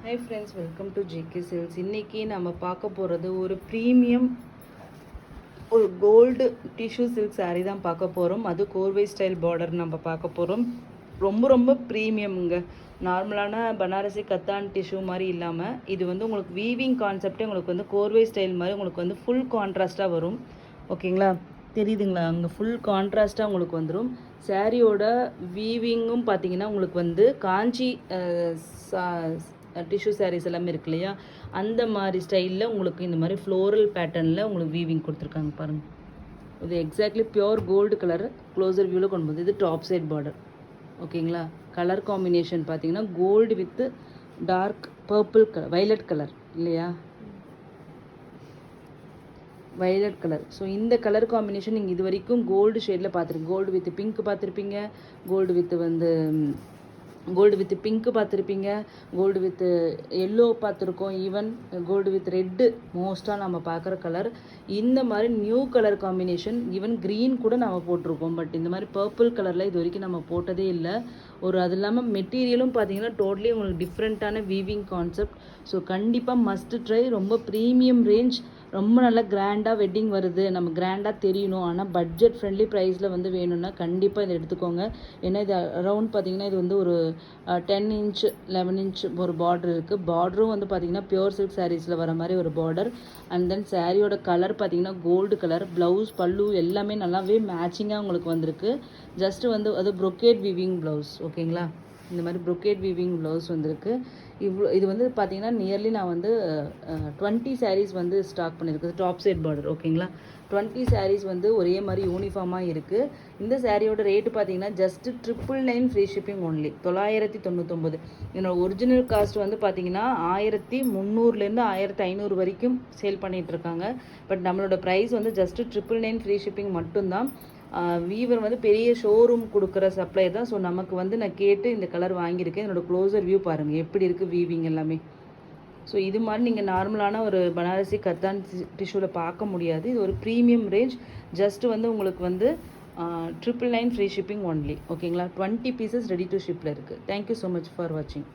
Hi friends, welcome to JK sales. இன்றைக்கி நம்ம பார்க்க போகிறது ஒரு ப்ரீமியம் ஒரு கோல்டு டிஷ்யூ சில்க் சாரீ தான் பார்க்க போகிறோம். அது கோர்வை ஸ்டைல் பார்டர் நம்ம பார்க்க போகிறோம். ரொம்ப ரொம்ப ப்ரீமியம்ங்க. நார்மலான பனாரசி கத்தான் டிஷ்யூ மாதிரி இல்லாமல் இது வந்து உங்களுக்கு வீவிங் கான்செப்டே உங்களுக்கு வந்து கோர்வை ஸ்டைல் மாதிரி உங்களுக்கு வந்து ஃபுல் கான்ட்ராஸ்ட்டாக வரும். ஓகேங்களா, தெரியுதுங்களா? அங்கே ஃபுல் கான்ட்ராஸ்ட்டாக உங்களுக்கு வந்துடும். சாரியோட வீவிங்கும் பார்த்தீங்கன்னா உங்களுக்கு வந்து காஞ்சி டிஷ்யூ சாரீஸ் எல்லாமே இருக்கு இல்லையா, அந்த மாதிரி ஸ்டைலில் உங்களுக்கு இந்த மாதிரி ஃப்ளோரல் பேட்டர்னில் உங்களுக்கு வீவிங் கொடுத்துருக்காங்க பாருங்கள். இது exactly pure gold colour closer வியூவில் கொண்டு போகுது. இது டாப் சைட் பார்டர். ஓகேங்களா, கலர் காம்பினேஷன் பார்த்தீங்கன்னா gold with dark purple colour, violet colour இல்லையா, வைலட் கலர். ஸோ இந்த கலர் காம்பினேஷன் நீங்கள் இது வரைக்கும் கோல்டு ஷேடில் பார்த்துருங்க. கோல்டு வித் பிங்க் பார்த்துருப்பீங்க, கோல்டு வித் வந்து கோல்டு வித் பிங்க்கு பார்த்துருப்பீங்க, கோல்டு வித் எல்லோ பார்த்துருக்கோம், ஈவன் கோல்டு வித் ரெட்டு மோஸ்ட்டாக நம்ம பார்க்குற கலர். இந்த மாதிரி new colour combination, even green கூட நம்ம போட்டிருக்கோம். பட் இந்த மாதிரி பர்பிள் கலரில் இது வரைக்கும் நம்ம போட்டதே இல்லை. அது இல்லாமல் மெட்டீரியலும் பார்த்தீங்கன்னா டோட்டலி உங்களுக்கு டிஃப்ரெண்ட்டான வீவிங் கான்செப்ட். ஸோ கண்டிப்பாக மஸ்ட் ட்ரை. ரொம்ப ப்ரீமியம் ரேஞ்ச், ரொம்ப நல்லா கிராண்டாக வெட்டிங் வருது, நம்ம கிராண்டாக தெரியணும், ஆனால் பட்ஜெட் ஃப்ரெண்ட்லி ப்ரைஸில் வந்து வேணும்னா கண்டிப்பாக இதை எடுத்துக்கோங்க. ஏன்னா இது அரௌண்ட் பார்த்திங்கன்னா இது வந்து ஒரு 10 இன்ச் 11 இன்ச் ஒரு பார்டர் இருக்குது. பார்டரும் வந்து பார்த்திங்கன்னா பியூர் சில்க் சாரீஸில் வர மாதிரி ஒரு பார்டர். அண்ட் தென் சாரியோட கலர் பார்த்திங்கன்னா கோல்டு கலர். ப்ளவுஸ் பல்லு எல்லாமே நல்லாவே மேட்சிங்காக உங்களுக்கு வந்திருக்கு. ஜஸ்ட்டு வந்து அது ப்ரொக்கேட் வீவிங் ப்ளவுஸ். ஓகேங்களா, இந்த மாதிரி ப்ரொக்கேட் வீவிங் ப்ளவுஸ் வந்திருக்கு. இது வந்து பார்த்தீங்கன்னா நியர்லி நான் வந்து 20 சாரீஸ் வந்து ஸ்டாக் பண்ணியிருக்குது. Top side border. ஓகேங்களா, 20 சாரீஸ் வந்து ஒரே மாதிரி யூனிஃபார்மாக இருக்குது. இந்த சாரியோட ரேட்டு பார்த்தீங்கன்னா ஜஸ்ட்டு 999 ஃப்ரீ ஷிப்பிங் ஒன்லி. 999. என்னோட ஒரிஜினல் காஸ்ட் வந்து பார்த்தீங்கன்னா 1300 1500 வரைக்கும் சேல் பண்ணிகிட்ருக்காங்க. பட் நம்மளோட ப்ரைஸ் வந்து ஜஸ்ட்டு 999 ஃப்ரீ ஷிப்பிங் மட்டும்தான். வீவர் வந்து பெரிய ஷோரூம் கொடுக்குற சப்ளை தான். ஸோ நமக்கு வந்து நான் கேட்டு இந்த கலர் வாங்கியிருக்கேன். என்னோடய க்ளோசர் வியூ பாருங்கள் எப்படி இருக்குது வீவிங் எல்லாமே. ஸோ இது மாதிரி நீங்கள் நார்மலான ஒரு பனாரசி கத்தான் டிஷ்யூவில் பார்க்க முடியாது. இது ஒரு ப்ரீமியம் ரேஞ்ச். ஜஸ்ட்டு வந்து உங்களுக்கு வந்து 999 ஃப்ரீ ஷிப்பிங் ஒன்லி. ஓகேங்களா, 20 பீசஸ் ரெடி டு ஷிப்பில் இருக்குது. தேங்க்யூ ஸோ மச் ஃபார் வாட்சிங்.